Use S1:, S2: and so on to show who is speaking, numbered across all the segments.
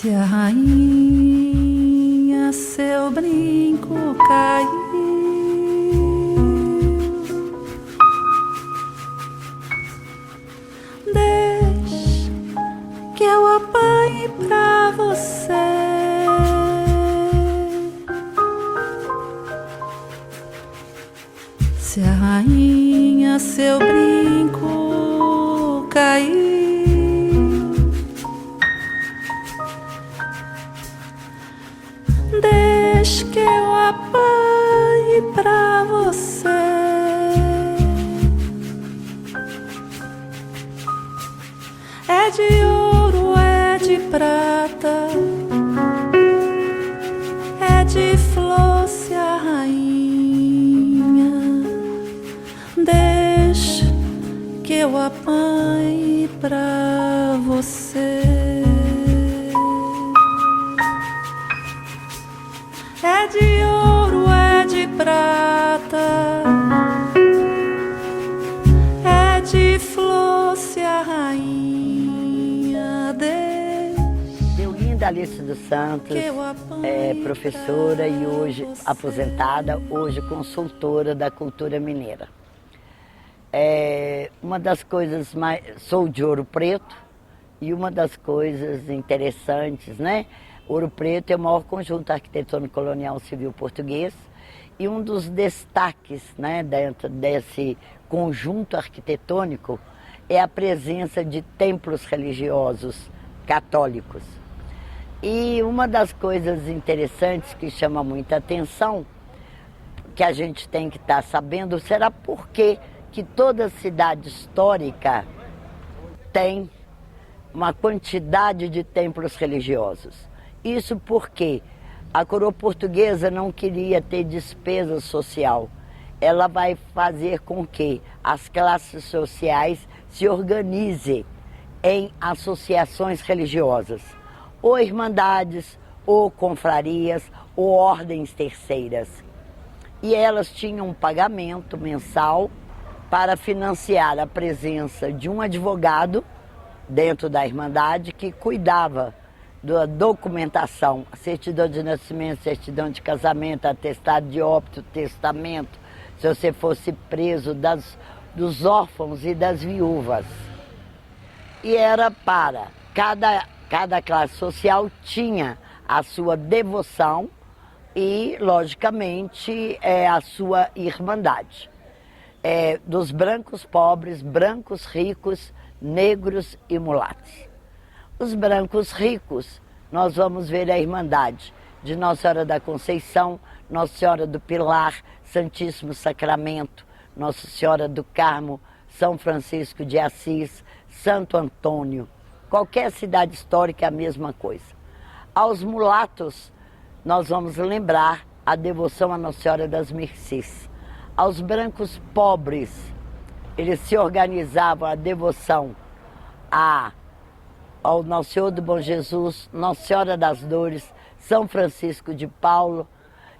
S1: Se a rainha seu brinco caiu, deixe que eu apanhe pra você. Se a rainha seu brinco caiu, deixe que eu apanhe pra você. É de ouro, é de prata, é de flor, se a rainha deixe que eu apanhe pra você. É de ouro, é de prata, é de flor, se a rainha deixe.
S2: Deolinda Alice dos Santos é professora e hoje aposentada, hoje consultora da cultura mineira. Uma das coisas mais... Sou de Ouro Preto e uma das coisas interessantes, né? Ouro Preto é o maior conjunto arquitetônico colonial civil português e um dos destaques, né, dentro desse conjunto arquitetônico é a presença de templos religiosos católicos. E uma das coisas interessantes que chama muita atenção, que a gente tem que estar sabendo, será por que toda cidade histórica tem uma quantidade de templos religiosos. Isso porque a coroa portuguesa não queria ter despesa social. Ela vai fazer com que as classes sociais se organizem em associações religiosas, ou irmandades, ou confrarias, ou ordens terceiras. E elas tinham um pagamento mensal para financiar a presença de um advogado dentro da irmandade que cuidava da documentação, certidão de nascimento, certidão de casamento, atestado de óbito, testamento, se você fosse preso, dos órfãos e das viúvas. E era para cada classe social tinha a sua devoção e, logicamente, a sua irmandade. Dos brancos pobres, brancos ricos, negros e mulatos. Os brancos ricos, nós vamos ver a Irmandade de Nossa Senhora da Conceição, Nossa Senhora do Pilar, Santíssimo Sacramento, Nossa Senhora do Carmo, São Francisco de Assis, Santo Antônio. Qualquer cidade histórica é a mesma coisa. Aos mulatos, nós vamos lembrar a devoção a Nossa Senhora das Mercês. Aos brancos pobres, eles se organizavam a devoção ao Nosso Senhor do Bom Jesus, Nossa Senhora das Dores, São Francisco de Paulo.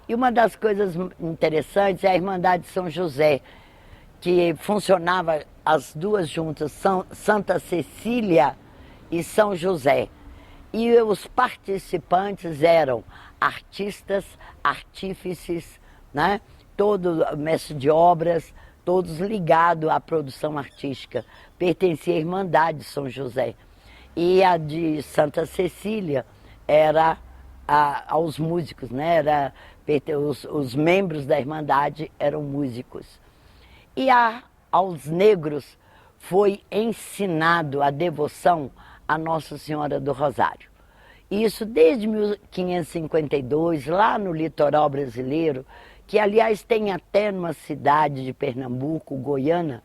S2: E uma das coisas interessantes é a Irmandade de São José, que funcionava as duas juntas, Santa Cecília e São José. E os participantes eram artistas, artífices, né? Todo mestre de obras, todos ligados à produção artística. Pertencia à Irmandade de São José. E a de Santa Cecília era aos músicos, né? Os membros da Irmandade eram músicos. E aos negros foi ensinado a devoção a Nossa Senhora do Rosário. Isso desde 1552, lá no litoral brasileiro, que aliás tem até numa cidade de Pernambuco, Goiânia,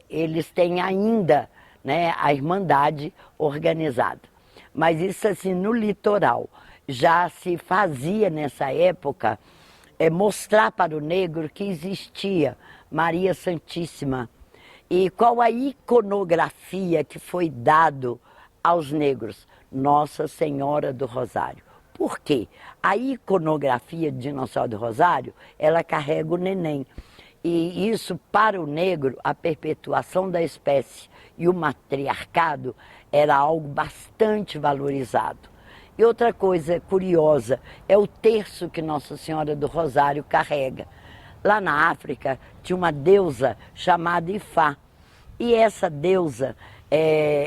S2: eles têm ainda, né, a Irmandade organizada. Mas isso assim, no litoral, já se fazia nessa época mostrar para o negro que existia Maria Santíssima. E qual a iconografia que foi dado aos negros? Nossa Senhora do Rosário. Por quê? A iconografia de Nossa Senhora do Rosário, ela carrega o neném. E isso, para o negro, a perpetuação da espécie e o matriarcado era algo bastante valorizado. E outra coisa curiosa é o terço que Nossa Senhora do Rosário carrega. Lá na África tinha uma deusa chamada Ifá. E essa deusa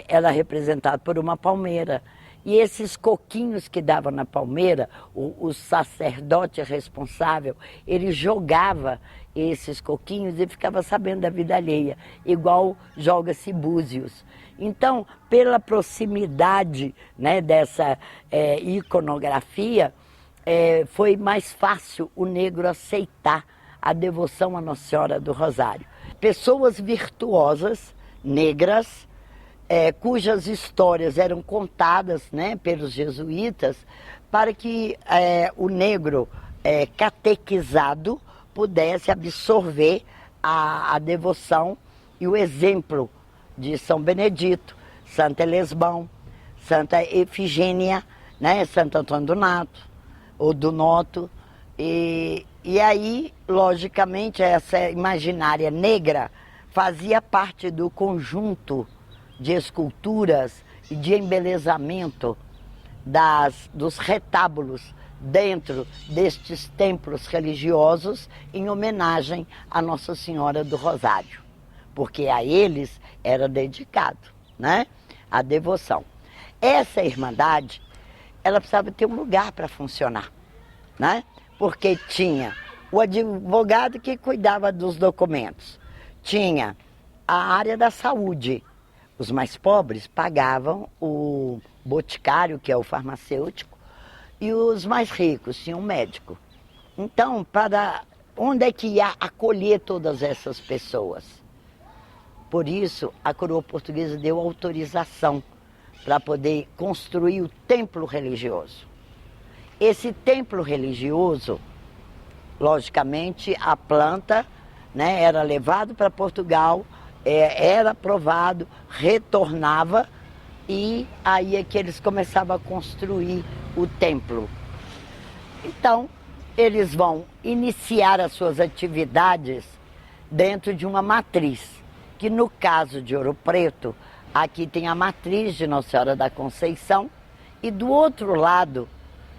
S2: era representada por uma palmeira. E esses coquinhos que davam na palmeira, o sacerdote responsável, ele jogava esses coquinhos e ficava sabendo da vida alheia, igual joga-se búzios. Então, pela proximidade, né, dessa iconografia, foi mais fácil o negro aceitar a devoção à Nossa Senhora do Rosário. Pessoas virtuosas, negras, cujas histórias eram contadas, né, pelos jesuítas, para que o negro catequizado pudesse absorver a devoção e o exemplo de São Benedito, Santa Elesbão, Santa Efigênia, né, Santo Antônio do Nato, ou do Noto. E aí, logicamente, essa imaginária negra fazia parte do conjunto de esculturas e de embelezamento dos retábulos dentro destes templos religiosos em homenagem a Nossa Senhora do Rosário, porque a eles era dedicado, né, a devoção. Essa irmandade, ela precisava ter um lugar para funcionar, né, porque tinha o advogado que cuidava dos documentos, tinha a área da saúde. Os mais pobres pagavam o boticário, que é o farmacêutico, e os mais ricos tinham um médico. Então, para onde é que ia acolher todas essas pessoas? Por isso, a coroa portuguesa deu autorização para poder construir o templo religioso. Esse templo religioso, logicamente, a planta, né, era levado para Portugal, era aprovado, retornava, e aí é que eles começavam a construir o templo. Então, eles vão iniciar as suas atividades dentro de uma matriz, que no caso de Ouro Preto, aqui tem a matriz de Nossa Senhora da Conceição, e do outro lado,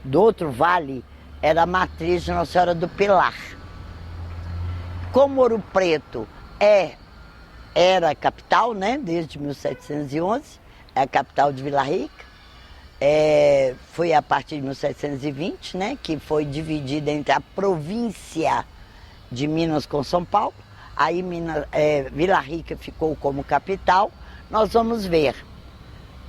S2: do outro vale, era a matriz de Nossa Senhora do Pilar. Como Ouro Preto era a capital, né, desde 1711, é a capital de Vila Rica, foi a partir de 1720, né, que foi dividida entre a província de Minas com São Paulo, aí Vila Rica ficou como capital. Nós vamos ver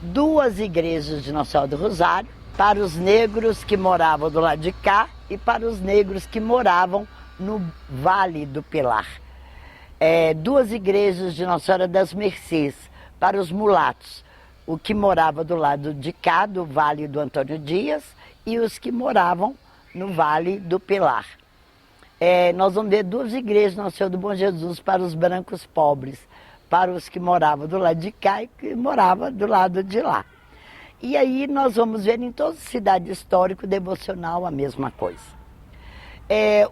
S2: duas igrejas de Nossa Senhora do Rosário, para os negros que moravam do lado de cá e para os negros que moravam no Vale do Pilar. Duas igrejas de Nossa Senhora das Mercês, para os mulatos, o que morava do lado de cá, do Vale do Antônio Dias, e os que moravam no Vale do Pilar. Nós vamos ver duas igrejas de Nossa Senhora do Bom Jesus para os brancos pobres, para os que moravam do lado de cá e que moravam do lado de lá. E aí nós vamos ver em toda cidade histórico-devocional a mesma coisa.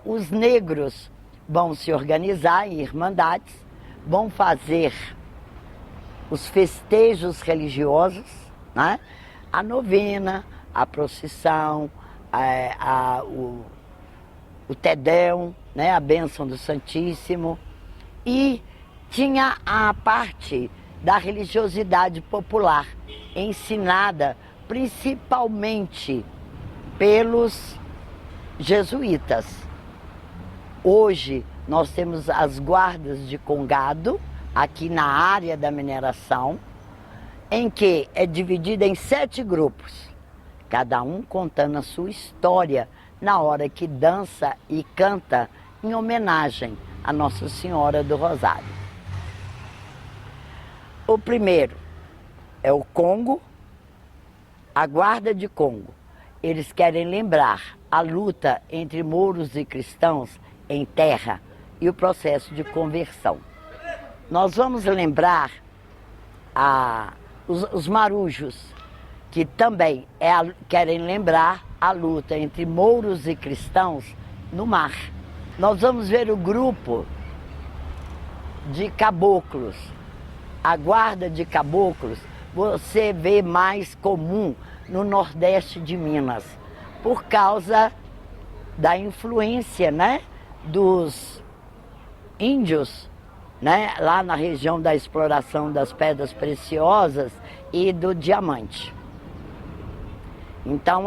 S2: Os negros vão se organizar em irmandades, vão fazer os festejos religiosos, né? A novena, a procissão, o Tedéum, né? A bênção do Santíssimo. E tinha a parte da religiosidade popular, ensinada principalmente pelos jesuítas. Hoje nós temos as guardas de Congado, aqui na área da mineração, em que é dividida em 7 grupos, cada um contando a sua história na hora que dança e canta em homenagem a Nossa Senhora do Rosário. O primeiro é o Congo, a guarda de Congo. Eles querem lembrar a luta entre mouros e cristãos em terra e o processo de conversão. Nós vamos lembrar os marujos, que também querem lembrar a luta entre mouros e cristãos no mar. Nós vamos ver o grupo de caboclos. A guarda de caboclos você vê mais comum no Nordeste de Minas, por causa da influência, né, dos índios, né, lá na região da exploração das pedras preciosas e do diamante. Então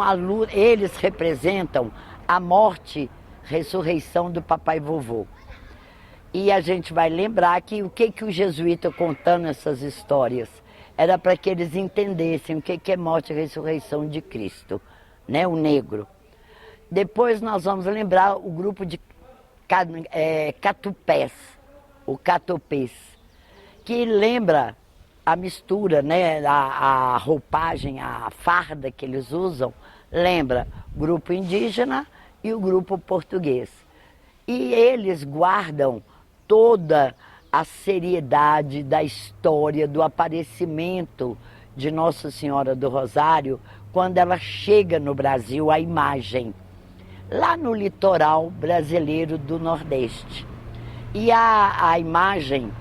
S2: eles representam a morte, ressurreição do papai vovô. E a gente vai lembrar que o que o jesuíta contando essas histórias era para que eles entendessem o que é morte e ressurreição de Cristo, né, o negro. Depois nós vamos lembrar o grupo de catupés, o catopês, que lembra a mistura, né, a roupagem, a farda que eles usam, lembra o grupo indígena e o grupo português. E eles guardam toda a seriedade da história do aparecimento de Nossa Senhora do Rosário quando ela chega no Brasil, a imagem, lá no litoral brasileiro do Nordeste. E a imagem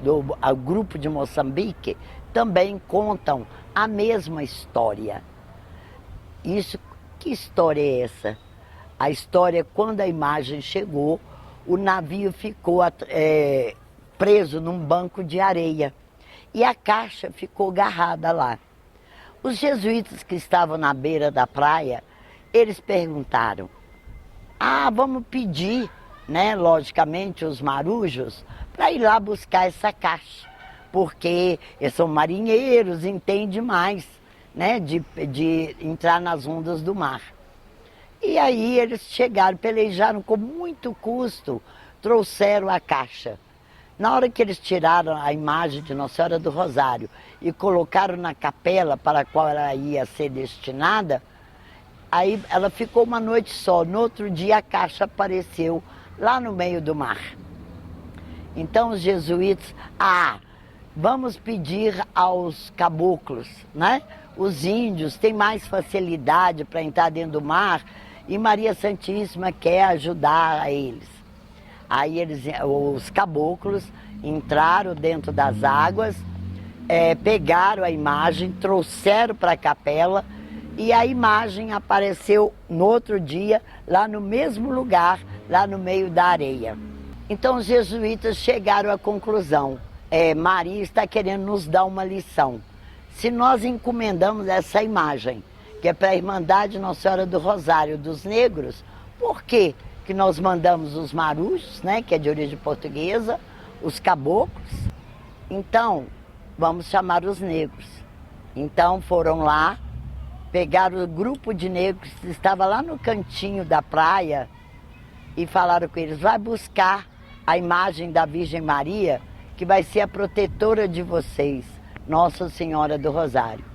S2: do grupo de Moçambique também contam a mesma história. Que história é essa? A história é quando a imagem chegou, o navio ficou preso num banco de areia e a caixa ficou agarrada lá. Os jesuítas que estavam na beira da praia, eles perguntaram: vamos pedir, né, logicamente, os marujos, para ir lá buscar essa caixa, porque eles são marinheiros, entendem mais, né, de entrar nas ondas do mar. E aí eles chegaram, pelejaram com muito custo, trouxeram a caixa. Na hora que eles tiraram a imagem de Nossa Senhora do Rosário e colocaram na capela para a qual ela ia ser destinada, aí ela ficou uma noite só. No outro dia a caixa apareceu lá no meio do mar. Então os jesuítas, vamos pedir aos caboclos, né? Os índios têm mais facilidade para entrar dentro do mar e Maria Santíssima quer ajudar a eles. Aí os caboclos entraram dentro das águas, pegaram a imagem, trouxeram para a capela e a imagem apareceu no outro dia, lá no mesmo lugar, lá no meio da areia. Então os jesuítas chegaram à conclusão: Maria está querendo nos dar uma lição. Se nós encomendamos essa imagem, que é para a Irmandade Nossa Senhora do Rosário dos Negros, por que nós mandamos os marujos, né, que é de origem portuguesa, os caboclos? Então, vamos chamar os negros. Então foram lá, pegaram o grupo de negros que estava lá no cantinho da praia e falaram com eles: vai buscar a imagem da Virgem Maria, que vai ser a protetora de vocês, Nossa Senhora do Rosário.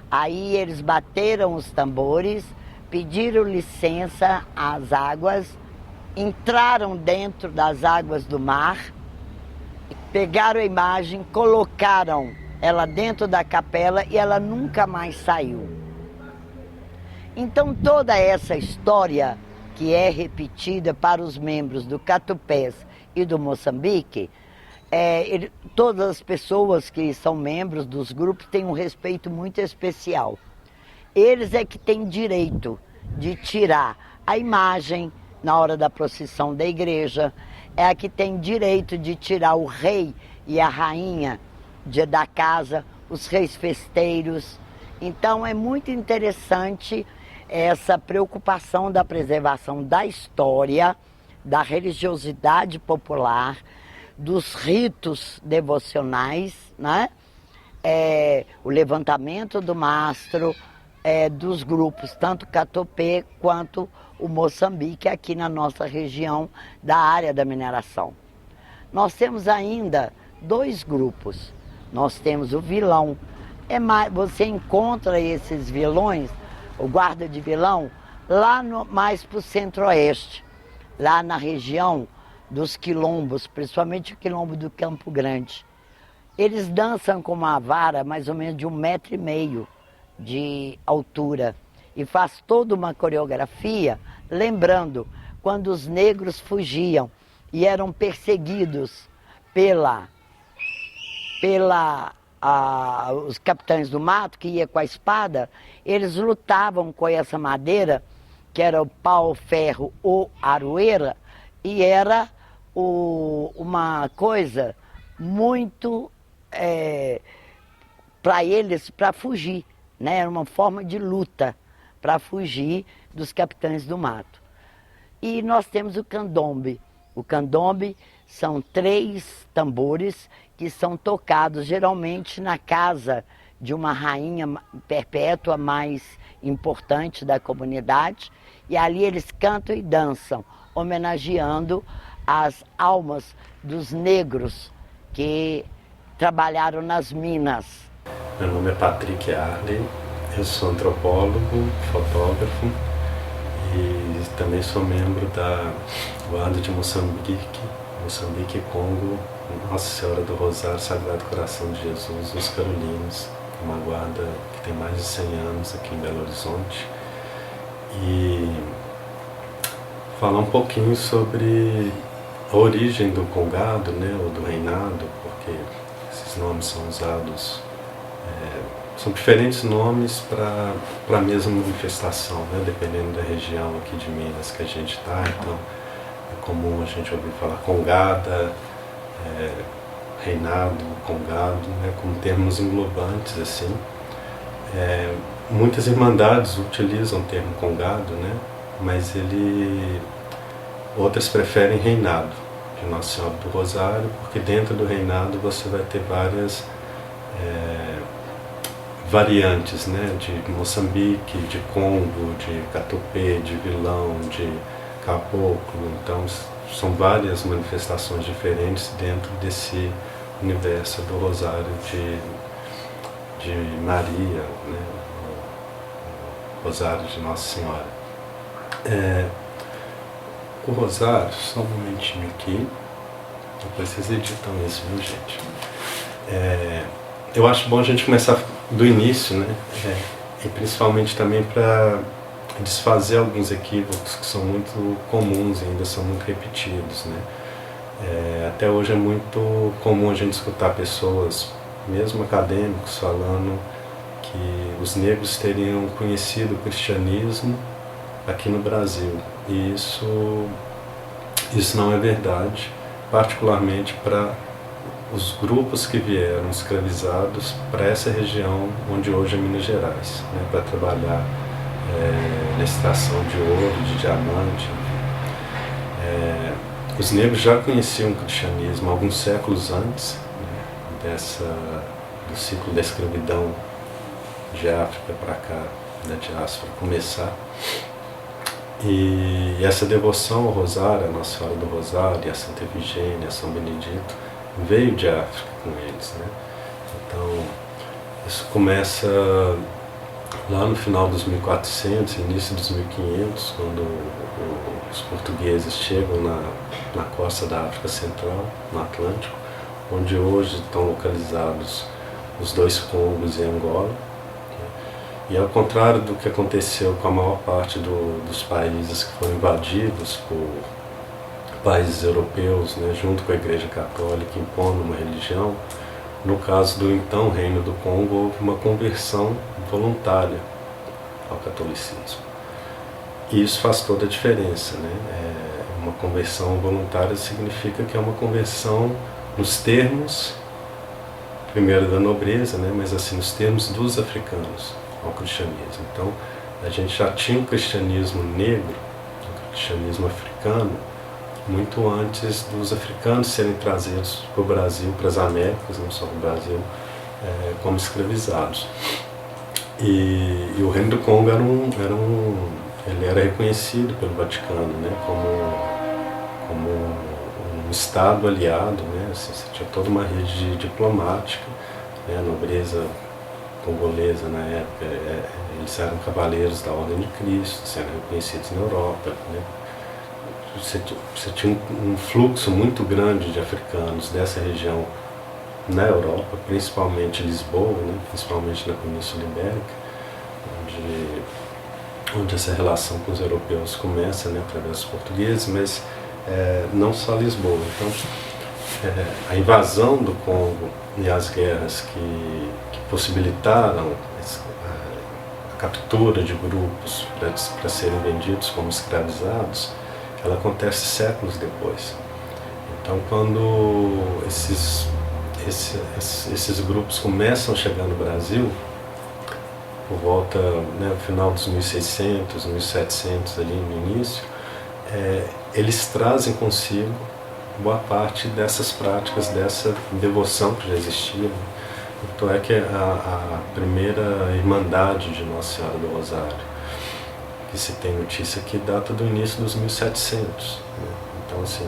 S2: Aí eles bateram os tambores, pediram licença às águas, entraram dentro das águas do mar, pegaram a imagem, colocaram ela dentro da capela e ela nunca mais saiu. Então toda essa história que é repetida para os membros do Catupés e do Moçambique, todas as pessoas que são membros dos grupos têm um respeito muito especial. Eles é que têm direito de tirar a imagem na hora da procissão da igreja, é a que tem direito de tirar o rei e a rainha da casa, os reis festeiros. Então é muito interessante essa preocupação da preservação da história, da religiosidade popular, dos ritos devocionais, né? O levantamento do mastro, dos grupos, tanto Catopê quanto o Moçambique, aqui na nossa região da área da mineração. Nós temos ainda 2 grupos. Nós temos o vilão. Você encontra esses vilões, o guarda de vilão, lá mais para o centro-oeste, lá na região dos quilombos, principalmente o quilombo do Campo Grande. Eles dançam com uma vara mais ou menos de 1,5 metro de altura e faz toda uma coreografia lembrando quando os negros fugiam e eram perseguidos os capitães do mato, que ia com a espada, eles lutavam com essa madeira, que era o pau-ferro ou aroeira, e era uma coisa muito para eles, para fugir, né? Era uma forma de luta para fugir dos capitães do mato. E nós temos o candombe. O candombe são 3 tambores que são tocados geralmente na casa de uma rainha perpétua mais importante da comunidade, e ali eles cantam e dançam, homenageando as almas dos negros que trabalharam nas minas.
S3: Meu nome é Patrick Arley, eu sou antropólogo, fotógrafo e também sou membro da Guarda de Moçambique e Congo, Nossa Senhora do Rosário Sagrado Coração de Jesus, os Carolinos, uma guarda que tem mais de 100 anos aqui em Belo Horizonte. E falar um pouquinho sobre a origem do Congado, né, ou do reinado, porque esses nomes são usados, são diferentes nomes para a mesma manifestação, né, dependendo da região aqui de Minas que a gente está. Então é comum a gente ouvir falar Congada, reinado, Congado, né, como termos englobantes assim. Muitas irmandades utilizam o termo Congado, né, mas outras preferem reinado de Nossa Senhora do Rosário, porque dentro do reinado você vai ter várias variantes, né, de Moçambique, de Congo, de Catupê, de Vilão, de Caboclo. Então são várias manifestações diferentes dentro desse universo do Rosário de Maria, né, o Rosário de Nossa Senhora. O Rosário, só um momentinho aqui, depois vocês editam isso, viu, gente? Eu acho bom a gente começar do início, né? E principalmente também para desfazer alguns equívocos que são muito comuns e ainda são muito repetidos, né? Até hoje é muito comum a gente escutar pessoas, mesmo acadêmicos, falando que os negros teriam conhecido o cristianismo aqui no Brasil. E isso não é verdade, particularmente para os grupos que vieram escravizados para essa região onde hoje é Minas Gerais, né, para trabalhar na extração de ouro, de diamante. Os negros já conheciam o cristianismo alguns séculos antes, né, do ciclo da escravidão de África para cá, da diáspora começar. E essa devoção ao Rosário, a Nossa Senhora do Rosário, a Santa Efigênia, a São Benedito, veio de África com eles, né? Então, isso começa lá no final dos 1400, início dos 1500, quando os portugueses chegam na costa da África Central, no Atlântico, onde hoje estão localizados os 2 Congos e Angola. E ao contrário do que aconteceu com a maior parte dos países que foram invadidos por países europeus, né, junto com a Igreja Católica, impondo uma religião, no caso do então Reino do Congo, houve uma conversão voluntária ao catolicismo. E isso faz toda a diferença, né? Uma conversão voluntária significa que é uma conversão nos termos, primeiro da nobreza, né, mas assim, nos termos dos africanos ao cristianismo. Então, a gente já tinha o cristianismo negro, o cristianismo africano, muito antes dos africanos serem trazidos para o Brasil, para as Américas, não só para o Brasil, como escravizados. E o Reino do Congo ele era reconhecido pelo Vaticano, né, como um Estado aliado, né, assim, você tinha toda uma rede diplomática, né, a nobreza congolesa na época, eles eram cavaleiros da Ordem de Cristo, sendo reconhecidos na Europa, né. Você tinha um fluxo muito grande de africanos dessa região na Europa, principalmente Lisboa, né, principalmente na Península Ibérica, onde essa relação com os europeus começa, né, através dos portugueses, mas não só Lisboa. Então, a invasão do Congo e as guerras que possibilitaram a captura de grupos para serem vendidos como escravizados, ela acontece séculos depois. Então, quando esses grupos começam a chegar no Brasil, por volta, no final dos 1600, 1700, ali no início, eles trazem consigo boa parte dessas práticas, dessa devoção que já existia. Então é que a primeira Irmandade de Nossa Senhora do Rosário, que se tem notícia que data do início dos 1700. Né? Então, assim,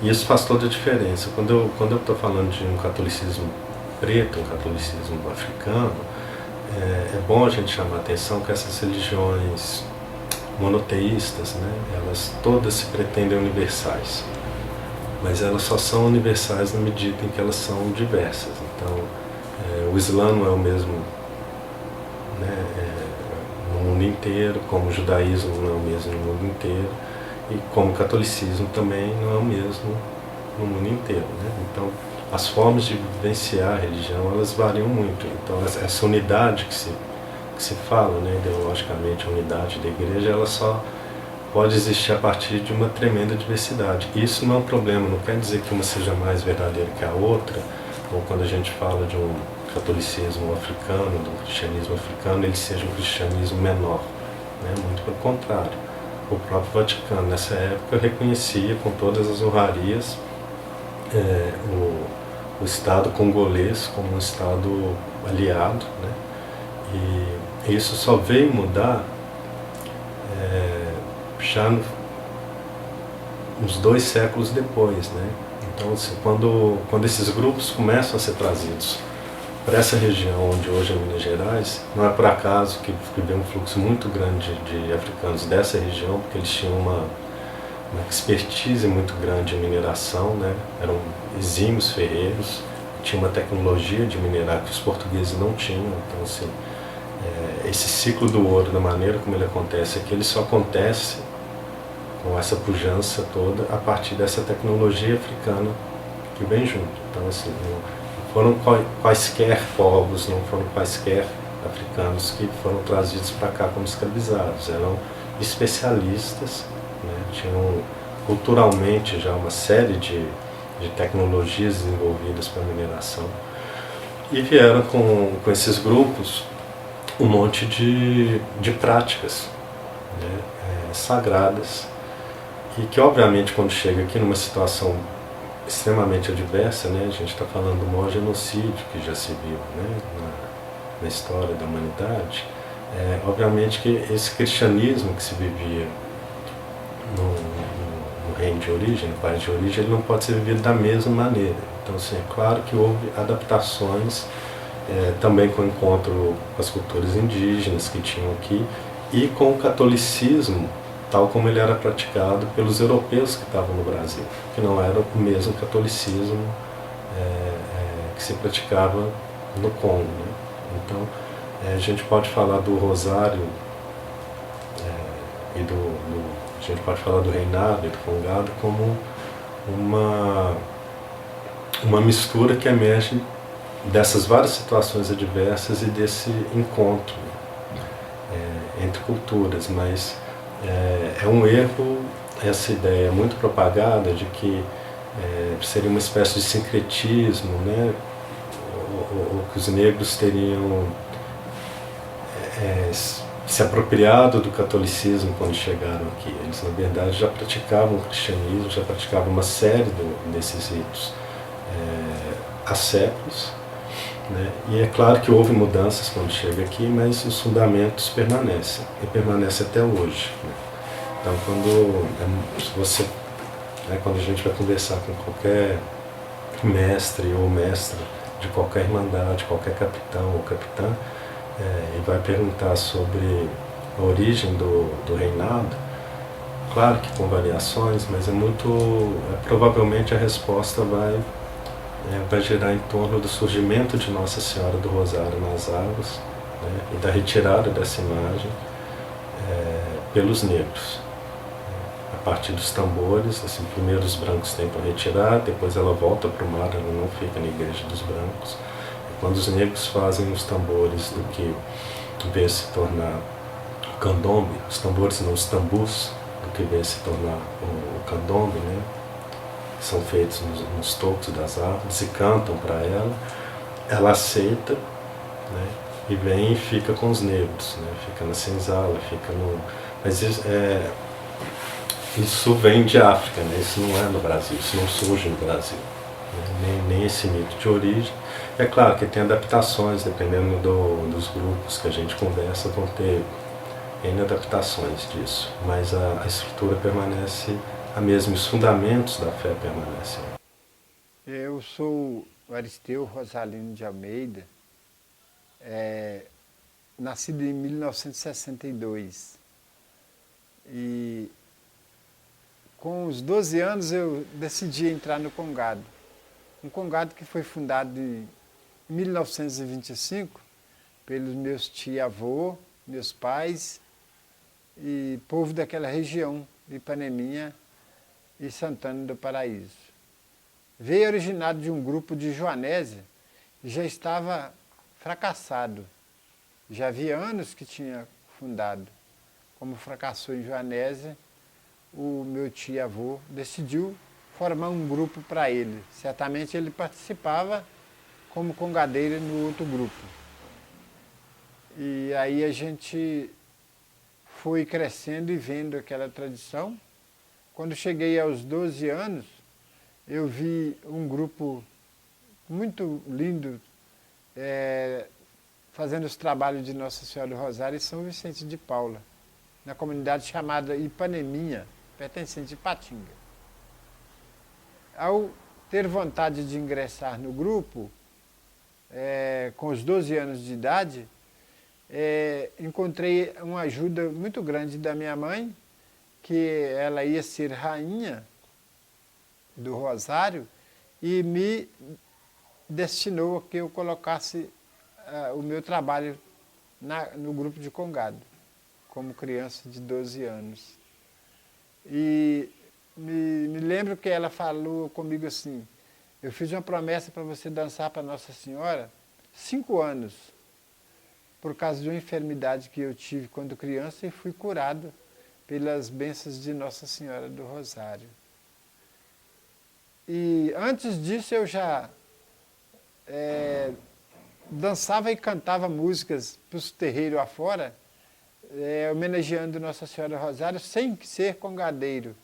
S3: isso faz toda a diferença. Quando eu estou falando de um catolicismo preto, um catolicismo africano, é bom a gente chamar a atenção que essas religiões monoteístas, né, elas todas se pretendem universais, mas elas só são universais na medida em que elas são diversas. Então, o Islã não é o mesmo, né, no mundo inteiro, como o judaísmo não é o mesmo no mundo inteiro, e como o catolicismo também não é o mesmo no mundo inteiro. Né? Então, as formas de vivenciar a religião, elas variam muito. Então, essa unidade que se fala, né, ideologicamente, a unidade da igreja, ela só pode existir a partir de uma tremenda diversidade. Isso não é um problema, não quer dizer que uma seja mais verdadeira que a outra, ou quando a gente fala de um catolicismo africano, de um cristianismo africano, ele seja um cristianismo menor. Né? Muito pelo contrário. O próprio Vaticano, nessa época, reconhecia com todas as honrarias o Estado congolês como um Estado aliado, né? E isso só veio mudar já uns 2 séculos depois, né? Então, assim, quando esses grupos começam a ser trazidos para essa região onde hoje é Minas Gerais, não é por acaso que veio um fluxo muito grande de africanos dessa região, porque eles tinham uma expertise muito grande em mineração, né? Eram exímios ferreiros, tinha uma tecnologia de minerar que os portugueses não tinham. Então, assim, esse ciclo do ouro, da maneira como ele acontece aqui, ele só acontece com essa pujança toda a partir dessa tecnologia africana que vem junto. Então, assim, não foram quaisquer povos, não foram quaisquer africanos que foram trazidos para cá como escravizados, eram especialistas, né? Tinham culturalmente já uma série de tecnologias desenvolvidas para mineração, e vieram com esses grupos um monte de práticas, né, sagradas, e que obviamente quando chega aqui numa situação extremamente adversa, né, a gente está falando do maior genocídio que já se viu, né, na história da humanidade, obviamente que esse cristianismo que se vivia no reino de origem, no país de origem, ele não pode ser vivido da mesma maneira. Então, assim, é claro que houve adaptações, também com o encontro com as culturas indígenas que tinham aqui, e com o catolicismo, tal como ele era praticado pelos europeus que estavam no Brasil, que não era o mesmo catolicismo que se praticava no Congo. Né? Então, a gente pode falar do Rosário a gente pode falar do reinado e do congado como uma mistura que emerge dessas várias situações adversas e desse encontro entre culturas, mas é um erro essa ideia muito propagada de que seria uma espécie de sincretismo, né? Ou que os negros teriam se apropriado do catolicismo quando chegaram aqui. Eles, na verdade, já praticavam o cristianismo, já praticavam uma série desses ritos há séculos, né? E é claro que houve mudanças quando chega aqui, mas os fundamentos permanecem, e permanecem até hoje. Né? Então, quando a gente vai conversar com qualquer mestre ou mestra de qualquer irmandade, qualquer capitão ou capitã, e vai perguntar sobre a origem do reinado, claro que com variações, mas provavelmente a resposta vai girar em torno do surgimento de Nossa Senhora do Rosário nas águas, né, e da retirada dessa imagem pelos negros. A partir dos tambores. Assim, primeiro os brancos tentam retirar, depois ela volta para o mar, ela não fica na igreja dos brancos. E quando os negros fazem os tambores do que veio se tornar o candombe, os tambores não, os tambus, do que veio se tornar o candombe, né? São feitos nos tocos das árvores e cantam para ela aceita, né? E vem e fica com os negros, né? Fica na senzala, fica no... Mas isso vem de África, né? Isso não é no Brasil, isso não surge no Brasil, né? Nem esse mito de origem. É claro que tem adaptações, dependendo dos grupos que a gente conversa, vão ter N adaptações disso, mas a estrutura permanece a mesma, os fundamentos da fé permanecem.
S4: Eu sou o Aristeu Rosalino de Almeida, nascido em 1962. E com os 12 anos eu decidi entrar no Congado. Um Congado que foi fundado em 1925 pelos meus tio-avô, meus pais e povo daquela região de Ipaneminha e Santana do Paraíso. Veio originado de um grupo de Joanésia e já estava fracassado. Já havia anos que tinha fundado. Como fracassou em Joanésia, o meu tio-avô decidiu formar um grupo para ele. Certamente ele participava como congadeiro no outro grupo. E aí a gente foi crescendo e vendo aquela tradição. Quando cheguei aos 12 anos, eu vi um grupo muito lindo fazendo os trabalhos de Nossa Senhora do Rosário em São Vicente de Paula, na comunidade chamada Ipaneminha, pertencente a Ipatinga. Ao ter vontade de ingressar no grupo, com os 12 anos de idade, encontrei uma ajuda muito grande da minha mãe, que ela ia ser rainha do Rosário e me destinou a que eu colocasse o meu trabalho no grupo de Congado, como criança de 12 anos. E me lembro que ela falou comigo assim: eu fiz uma promessa para você dançar para Nossa Senhora 5 anos, por causa de uma enfermidade que eu tive quando criança e fui curado pelas bênçãos de Nossa Senhora do Rosário. E antes disso eu já dançava e cantava músicas para os terreiros afora, homenageando Nossa Senhora do Rosário, sem ser congadeiro.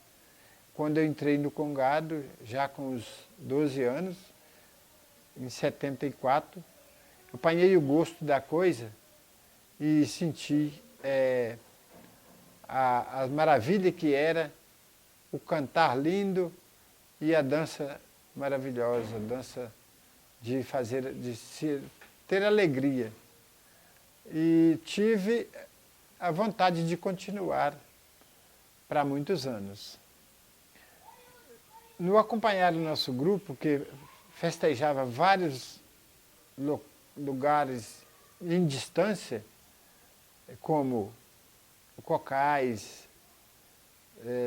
S4: Quando eu entrei no Congado, já com os 12 anos, em 74, eu apanhei o gosto da coisa e senti a maravilha que era o cantar lindo e a dança maravilhosa, a dança de ter alegria. E tive a vontade de continuar para muitos anos. No acompanhar o nosso grupo, que festejava vários lugares em distância, como Cocais,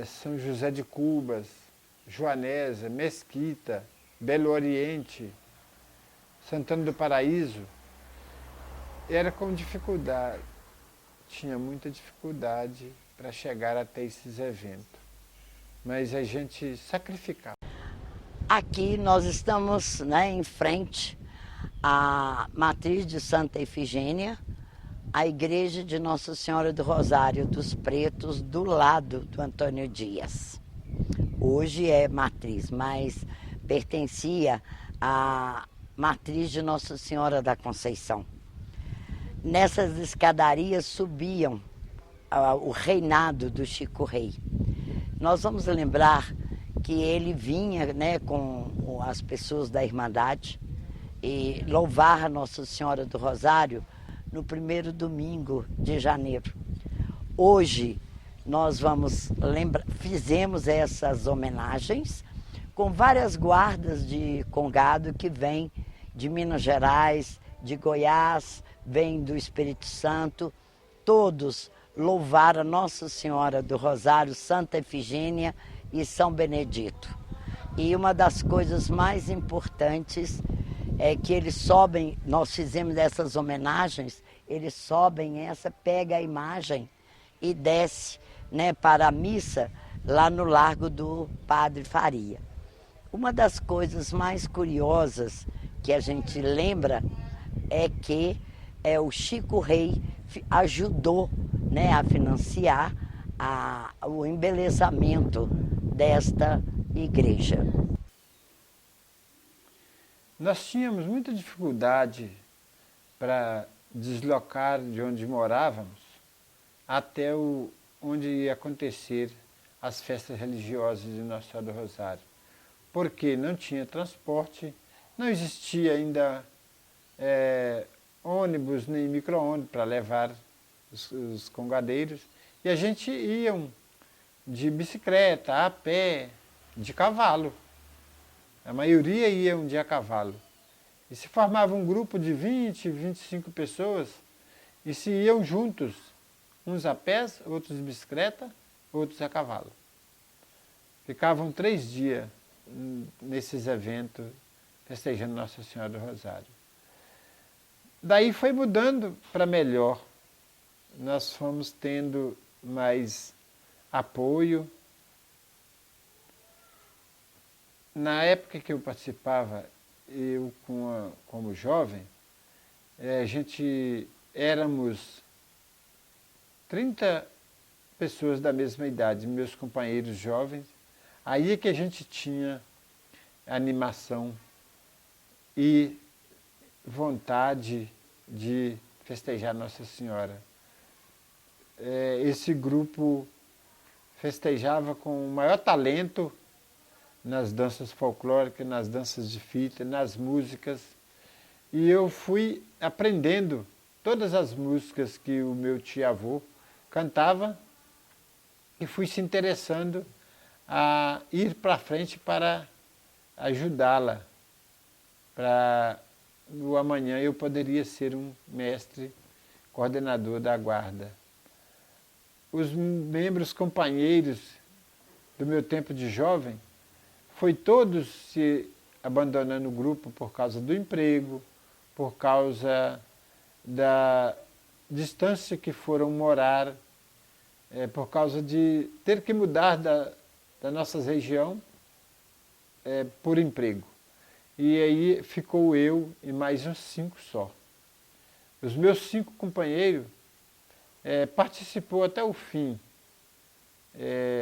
S4: São José de Cubas, Joanésia, Mesquita, Belo Oriente, Santana do Paraíso, era com dificuldade, tinha muita dificuldade para chegar até esses eventos, mas a gente sacrificava.
S2: Aqui nós estamos, né, em frente à matriz de Santa Efigênia, a igreja de Nossa Senhora do Rosário dos Pretos, do lado do Antônio Dias. Hoje é matriz, mas pertencia à matriz de Nossa Senhora da Conceição. Nessas escadarias subiam o reinado do Chico Rei. Nós vamos lembrar que ele vinha, né, com as pessoas da Irmandade e louvar a Nossa Senhora do Rosário no primeiro domingo de janeiro. Hoje nós fizemos essas homenagens com várias guardas de Congado que vêm de Minas Gerais, de Goiás, vêm do Espírito Santo, todos louvar a Nossa Senhora do Rosário, Santa Efigênia e São Benedito. E uma das coisas mais importantes é que eles sobem, nós fizemos essas homenagens, eles sobem essa, pega a imagem e desce, né, para a missa lá no Largo do Padre Faria. Uma das coisas mais curiosas que a gente lembra é que o Chico Rei ajudou, né, a financiar o embelezamento desta igreja.
S4: Nós tínhamos muita dificuldade para deslocar de onde morávamos até onde ia acontecer as festas religiosas de Nossa Senhora do Rosário, porque não tinha transporte, não existia ainda ônibus nem micro-ônibus para levar os congadeiros, e a gente ia de bicicleta, a pé, de cavalo. A maioria iam de a cavalo. E se formava um grupo de 20, 25 pessoas e se iam juntos, uns a pé, outros de bicicleta, outros a cavalo. Ficavam 3 dias nesses eventos, festejando Nossa Senhora do Rosário. Daí foi mudando para melhor. Nós fomos tendo mais apoio. Na época que eu participava, eu como jovem, éramos 30 pessoas da mesma idade, meus companheiros jovens. Aí é que a gente tinha animação e vontade de festejar Nossa Senhora. Esse grupo festejava com o maior talento nas danças folclóricas, nas danças de fita, nas músicas. E eu fui aprendendo todas as músicas que o meu tio-avô cantava e fui se interessando a ir para frente para ajudá-la. Para no amanhã eu poderia ser um mestre coordenador da guarda. Os membros companheiros do meu tempo de jovem foi todos se abandonando o grupo por causa do emprego, por causa da distância que foram morar, por causa de ter que mudar da nossa região por emprego. E aí ficou eu e mais uns 5 só. Os meus 5 companheiros participou até o fim,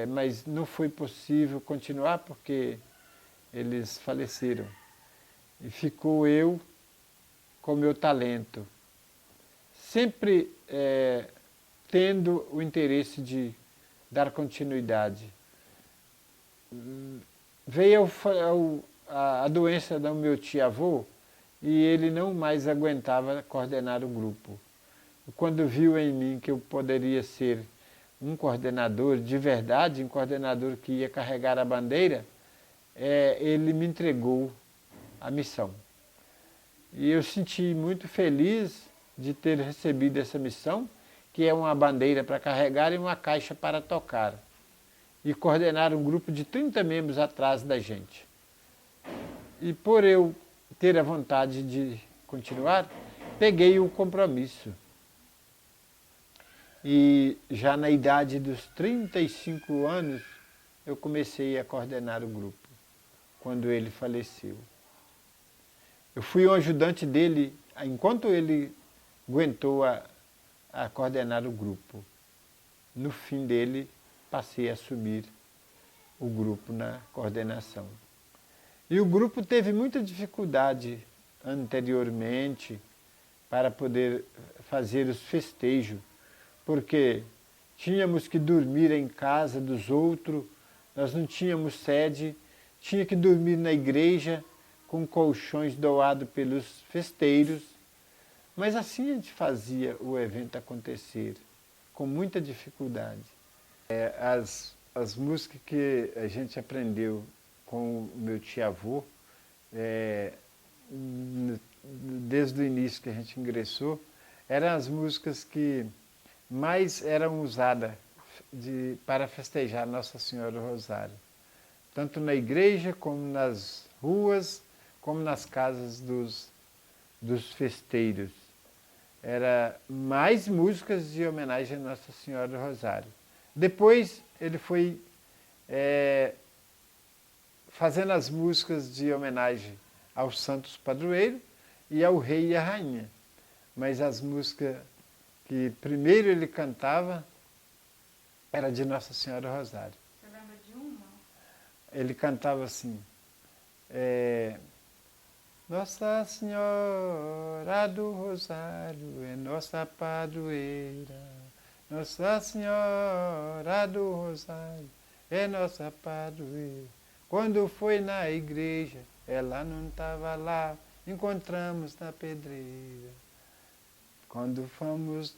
S4: mas não foi possível continuar porque eles faleceram. E ficou eu com o meu talento, sempre tendo o interesse de dar continuidade. Veio a doença do meu tio-avô e ele não mais aguentava coordenar o grupo. Quando viu em mim que eu poderia ser um coordenador de verdade, um coordenador que ia carregar a bandeira, ele me entregou a missão. E eu senti muito feliz de ter recebido essa missão, que é uma bandeira para carregar e uma caixa para tocar. E coordenar um grupo de 30 membros atrás da gente. E por eu ter a vontade de continuar, peguei o compromisso. E já na idade dos 35 anos, eu comecei a coordenar o grupo, quando ele faleceu. Eu fui um ajudante dele, enquanto ele aguentou a coordenar o grupo. No fim dele, passei a assumir o grupo na coordenação. E o grupo teve muita dificuldade anteriormente para poder fazer os festejos, porque tínhamos que dormir em casa dos outros, nós não tínhamos sede, tinha que dormir na igreja com colchões doados pelos festeiros, mas assim a gente fazia o evento acontecer, com muita dificuldade. As músicas que a gente aprendeu com o meu tio-avô, desde o início que a gente ingressou, eram as músicas que mais eram usadas para festejar Nossa Senhora do Rosário. Tanto na igreja, como nas ruas, como nas casas dos festeiros. Era mais músicas de homenagem a Nossa Senhora do Rosário. Depois ele foi fazendo as músicas de homenagem aos santos padroeiros e ao rei e à rainha. Mas as músicas que primeiro ele cantava era de Nossa Senhora do Rosário.
S1: Você lembra de uma?
S4: Ele cantava assim, Nossa Senhora do Rosário é nossa padroeira. Nossa Senhora do Rosário é nossa padroeira. Quando foi na igreja, ela não estava lá, encontramos na pedreira. Quando fomos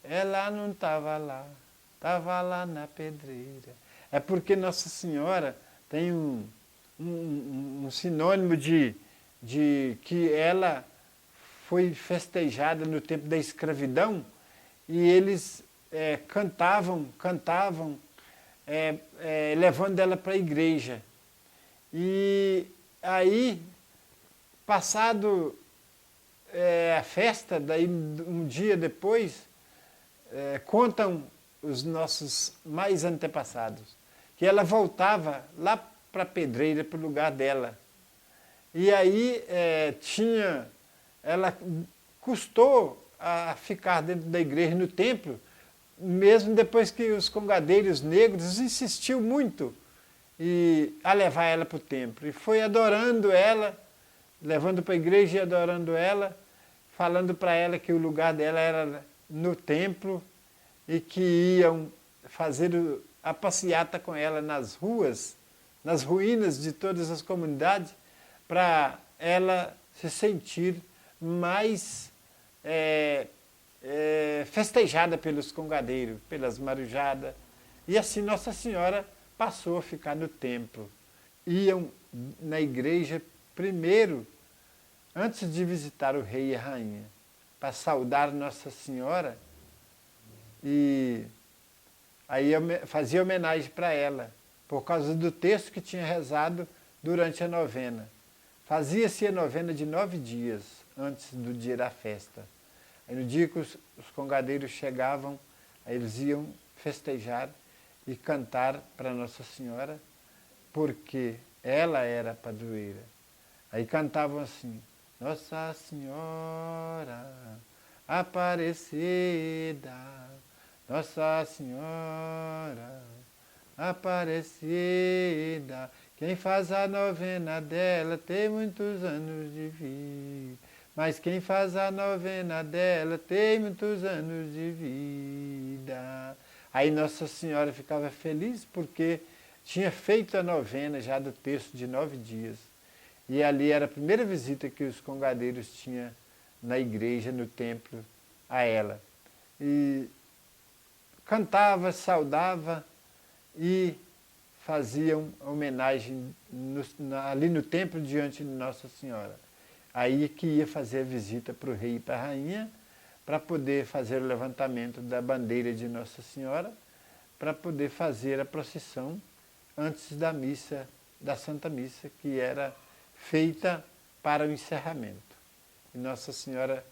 S4: ela não estava lá na pedreira. É porque Nossa Senhora tem um sinônimo de que ela foi festejada no tempo da escravidão e eles cantavam, levando ela para a igreja. E aí, passado a festa, daí um dia depois, contam os nossos mais antepassados, que ela voltava lá para a pedreira, para o lugar dela. E aí ela custou a ficar dentro da igreja, no templo, mesmo depois que os congadeiros negros insistiu muito a levar ela para o templo. E foi adorando ela, levando para a igreja e adorando ela, falando para ela que o lugar dela era no templo e que iam fazer a passeata com ela nas ruas, nas ruínas de todas as comunidades, para ela se sentir mais festejada pelos congadeiros, pelas marujadas. E assim Nossa Senhora passou a ficar no templo. Iam na igreja primeiro, antes de visitar o rei e a rainha, para saudar Nossa Senhora, e aí fazia homenagem para ela, por causa do texto que tinha rezado durante a novena. Fazia-se a novena de 9 dias, antes do dia da festa. Aí no dia que os congadeiros chegavam, aí eles iam festejar e cantar para Nossa Senhora, porque ela era a padroeira. Aí cantavam assim, Nossa Senhora Aparecida, Nossa Senhora Aparecida, quem faz a novena dela tem muitos anos de vida, mas quem faz a novena dela tem muitos anos de vida. Aí Nossa Senhora ficava feliz porque tinha feito a novena já do texto de 9 dias. E ali era a primeira visita que os congadeiros tinham na igreja, no templo, a ela. E cantava, saudava e faziam homenagem ali no templo diante de Nossa Senhora. Aí que ia fazer a visita para o rei e para a rainha, para poder fazer o levantamento da bandeira de Nossa Senhora, para poder fazer a procissão antes da missa, da Santa Missa, que era feita para o encerramento. E Nossa Senhora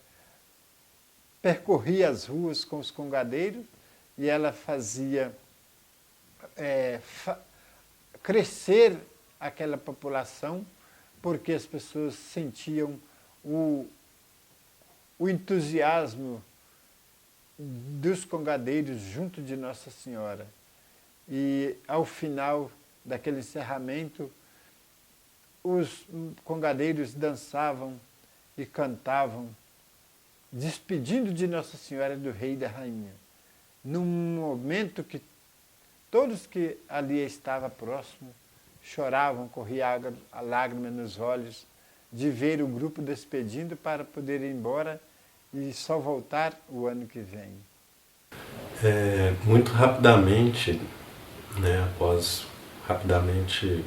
S4: percorria as ruas com os congadeiros e ela fazia crescer aquela população, porque as pessoas sentiam o entusiasmo dos congadeiros junto de Nossa Senhora. E ao final daquele encerramento, os congadeiros dançavam e cantavam, despedindo de Nossa Senhora do rei e da rainha. Num momento que todos que ali estavam próximos choravam, corria a lágrima nos olhos de ver o grupo despedindo para poder ir embora e só voltar o ano que vem.
S3: Muito rapidamente, rapidamente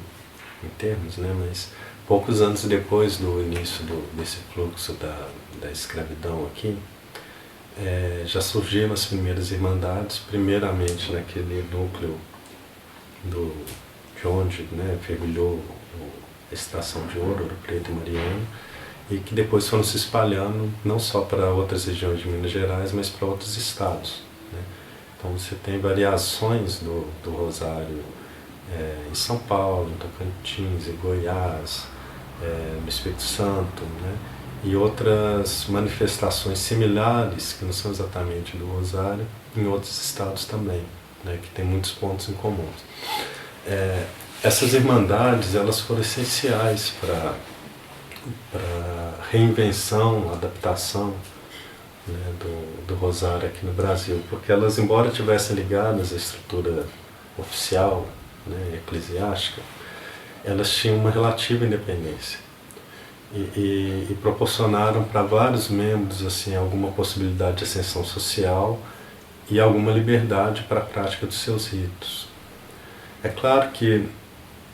S3: em termos, mas poucos anos depois do início desse fluxo da escravidão aqui, já surgiram as primeiras irmandades, primeiramente naquele núcleo de onde, né, fervilhou a extração de ouro, Ouro Preto e Mariano, e que depois foram se espalhando não só para outras regiões de Minas Gerais, mas para outros estados, né? Então você tem variações do rosário em São Paulo, em Tocantins, em Goiás, no Espírito Santo, né? E outras manifestações similares, que não são exatamente do rosário, em outros estados também, né? Que tem muitos pontos em comum. Essas irmandades, elas foram essenciais para reinvenção, adaptação, né, do rosário aqui no Brasil, porque elas, embora estivessem ligadas à estrutura oficial, né, eclesiástica, elas tinham uma relativa independência e proporcionaram para vários membros assim, alguma possibilidade de ascensão social e alguma liberdade para a prática dos seus ritos. É claro que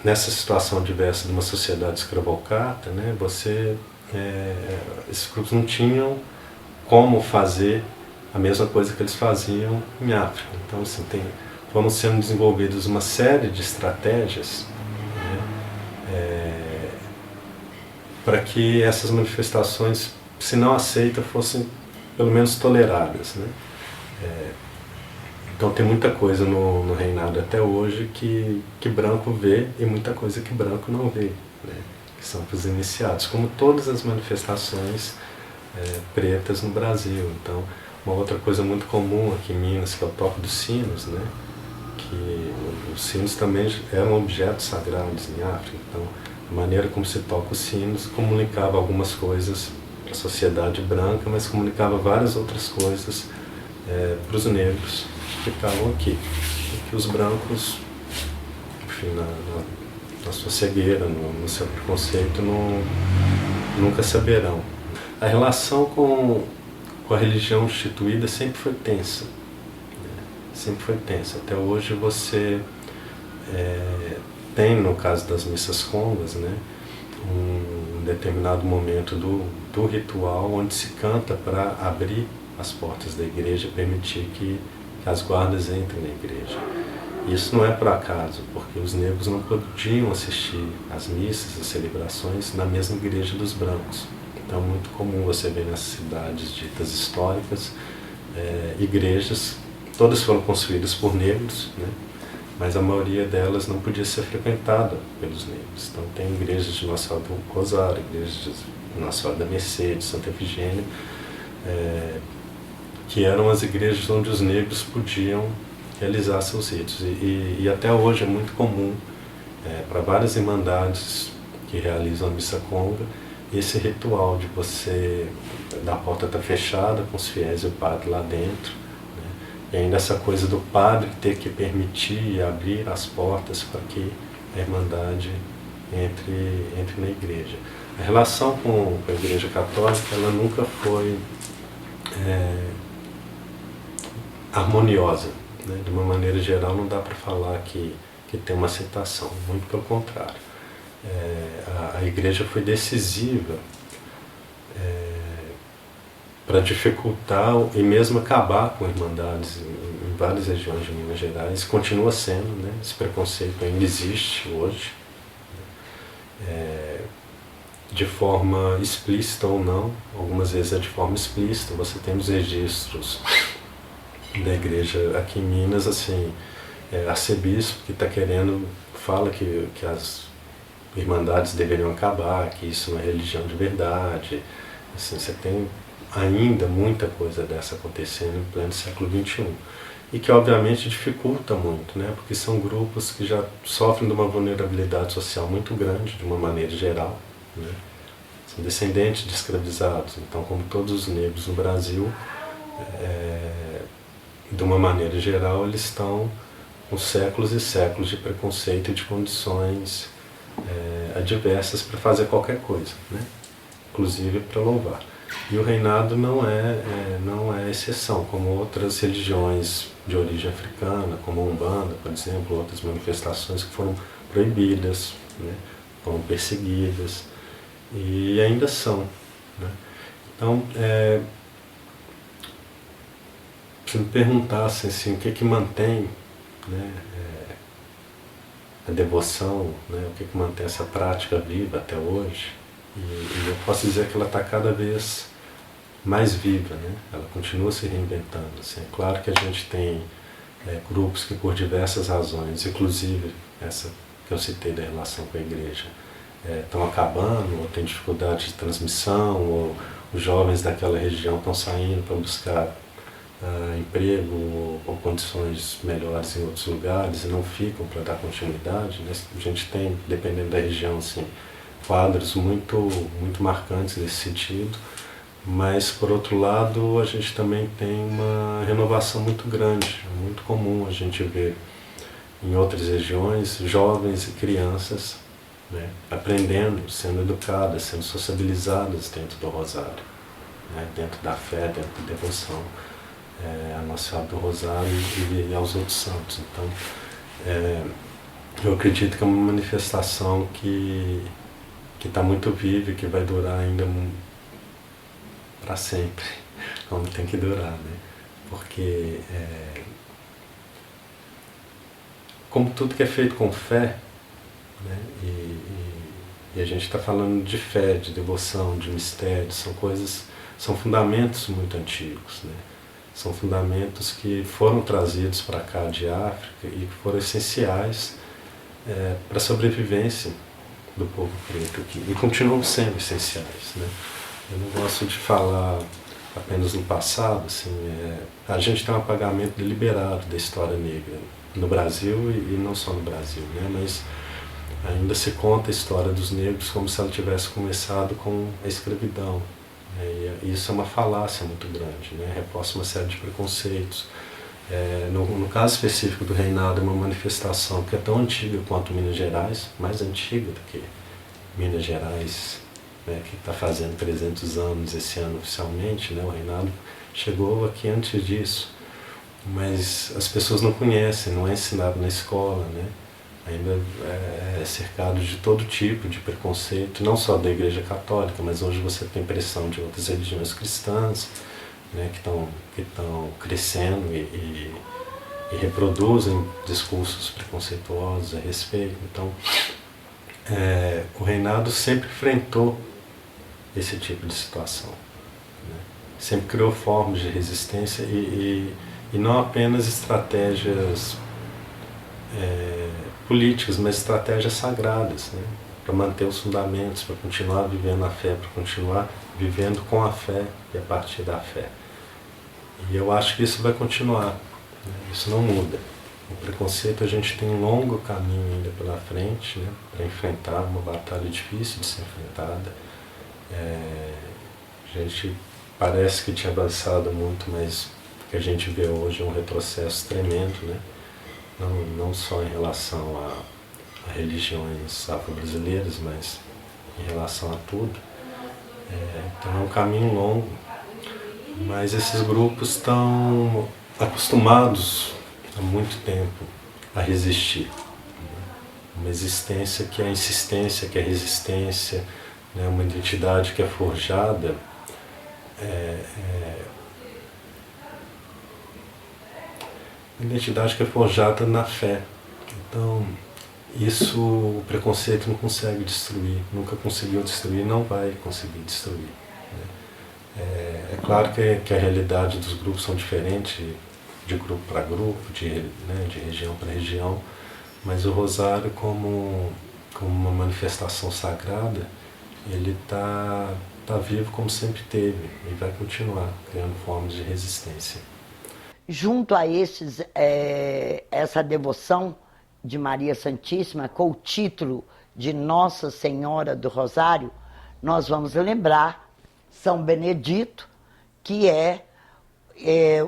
S3: nessa situação diversa de uma sociedade escravocrata, né, esses grupos não tinham como fazer a mesma coisa que eles faziam em África. Então, assim, foram sendo desenvolvidas uma série de estratégias, né, para que essas manifestações, se não aceitas, fossem pelo menos toleradas, né? Então tem muita coisa no reinado até hoje que branco vê e muita coisa que branco não vê, né? Que são para os iniciados, como todas as manifestações pretas no Brasil. Então, uma outra coisa muito comum aqui em Minas, que é o toque dos sinos, né? Que os sinos também eram objetos sagrados em África. Então, a maneira como se toca os sinos comunicava algumas coisas para a sociedade branca, mas comunicava várias outras coisas para os negros que ficavam aqui. E que os brancos, enfim, na sua cegueira, no seu preconceito, nunca saberão. A relação com a religião instituída sempre foi tensa. Sempre foi tensa. Até hoje você tem, no caso das missas congas, né, um determinado momento do ritual onde se canta para abrir as portas da igreja e permitir que as guardas entrem na igreja. Isso não é por acaso, porque os negros não podiam assistir às missas, às celebrações na mesma igreja dos brancos. Então é muito comum você ver nas cidades ditas históricas igrejas, todas foram construídas por negros, né? Mas a maioria delas não podia ser frequentada pelos negros. Então tem igrejas de Nossa Senhora do Rosário, igrejas de Nossa Senhora da Mercê, de Santa Efigênia, que eram as igrejas onde os negros podiam realizar seus ritos. E até hoje é muito comum, para várias irmandades que realizam a missa conga, esse ritual de você, da porta estar fechada, com os fiéis e o padre lá dentro, né? E ainda essa coisa do padre ter que permitir e abrir as portas para que a irmandade entre na igreja. A relação com a Igreja Católica, ela nunca foi harmoniosa, né? De uma maneira geral, não dá para falar que tem uma aceitação, muito pelo contrário. A igreja foi decisiva para dificultar e mesmo acabar com irmandades em várias regiões de Minas Gerais. Continua sendo, né? Esse preconceito ainda existe hoje, de forma explícita ou não. Algumas vezes é de forma explícita. Você tem os registros da igreja aqui em Minas, assim, arcebispo que está querendo, fala que as irmandades deveriam acabar, que isso não é religião de verdade. Assim, você tem ainda muita coisa dessa acontecendo em pleno século XXI. E que obviamente dificulta muito, né? Porque são grupos que já sofrem de uma vulnerabilidade social muito grande, de uma maneira geral, né? São descendentes de escravizados. Então, como todos os negros no Brasil, de uma maneira geral, eles estão com séculos e séculos de preconceito e de condições adversas para fazer qualquer coisa, né? Inclusive para louvar. E o reinado não é exceção, como outras religiões de origem africana, como a Umbanda, por exemplo, outras manifestações que foram proibidas, né? Foram perseguidas e ainda são, né? Então, se me perguntassem assim, o que que mantém, né, a devoção, né, o que que mantém essa prática viva até hoje, e eu posso dizer que ela está cada vez mais viva, né? Ela continua se reinventando. Assim. É claro que a gente tem grupos que por diversas razões, inclusive essa que eu citei da relação com a igreja, estão acabando, ou tem dificuldade de transmissão, ou os jovens daquela região estão saindo para buscar emprego ou condições melhores em outros lugares e não ficam para dar continuidade. Né? A gente tem, dependendo da região, assim, quadros muito marcantes nesse sentido, mas, por outro lado, a gente também tem uma renovação muito grande. É muito comum a gente ver em outras regiões jovens e crianças, né, aprendendo, sendo educadas, sendo sociabilizadas dentro do Rosário, né, dentro da fé, dentro da devoção a Nossa Senhora do Rosário e aos outros santos. Então, eu acredito que é uma manifestação que está muito viva e que vai durar ainda para sempre, como tem que durar, né? Porque, como tudo que é feito com fé, né, e a gente está falando de fé, de devoção, de mistério, são fundamentos muito antigos, né? São fundamentos que foram trazidos para cá de África e que foram essenciais para a sobrevivência do povo preto aqui, e continuam sendo essenciais, né? Eu não gosto de falar apenas no passado, assim, a gente tem um apagamento deliberado da história negra no Brasil e não só no Brasil, né? Mas ainda se conta a história dos negros como se ela tivesse começado com a escravidão. E isso é uma falácia muito grande, né? Reforça uma série de preconceitos. No caso específico do reinado, é uma manifestação que é tão antiga quanto Minas Gerais, mais antiga do que Minas Gerais, né, que está fazendo 300 anos esse ano oficialmente, né? O reinado chegou aqui antes disso, mas as pessoas não conhecem, não é ensinado na escola, né? Ainda é cercado de todo tipo de preconceito, não só da Igreja Católica, mas hoje você tem pressão de outras religiões cristãs, né, que estão crescendo e reproduzem discursos preconceituosos a respeito. Então, o reinado sempre enfrentou esse tipo de situação, né? Sempre criou formas de resistência e não apenas estratégias políticas, mas estratégias sagradas, né? Para manter os fundamentos, para continuar vivendo a fé, para continuar vivendo com a fé e a partir da fé. E eu acho que isso vai continuar, né? Isso não muda. O preconceito, a gente tem um longo caminho ainda pela frente, né? Para enfrentar, uma batalha difícil de ser enfrentada. A gente parece que tinha avançado muito, mas o que a gente vê hoje é um retrocesso tremendo, né? Não só em relação a religiões afro-brasileiras, mas em relação a tudo. Então é um caminho longo, mas esses grupos estão acostumados há muito tempo a resistir. Uma existência que é a insistência, que é a resistência, né? Uma identidade que é forjada uma identidade que é forjada na fé. Então, isso o preconceito não consegue destruir, nunca conseguiu destruir, não vai conseguir destruir, né? É claro que a realidade dos grupos são diferentes, de grupo para grupo, de região para região, mas o Rosário, como uma manifestação sagrada, ele está vivo como sempre teve e vai continuar criando formas de resistência.
S2: Junto a essa devoção de Maria Santíssima, com o título de Nossa Senhora do Rosário, nós vamos lembrar São Benedito, que é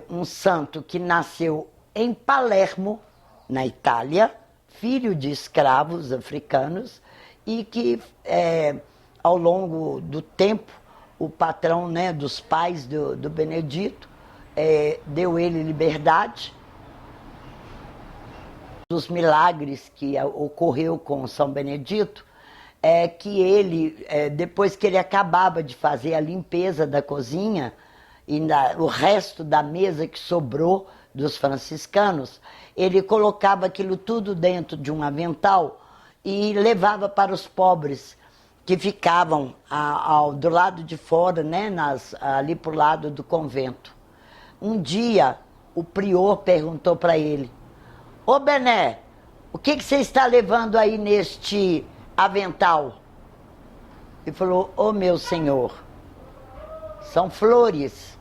S2: um santo que nasceu em Palermo, na Itália, filho de escravos africanos, e que, ao longo do tempo, o patrão, né, dos pais do Benedito, deu ele liberdade. Dos milagres que ocorreu com São Benedito é que ele, depois que ele acabava de fazer a limpeza da cozinha, e o resto da mesa que sobrou dos franciscanos, ele colocava aquilo tudo dentro de um avental e levava para os pobres que ficavam do lado de fora, né, ali para o lado do convento. Um dia, o prior perguntou para ele: ô Bené, o que você está levando aí neste avental? Ele falou: ô meu senhor, são flores.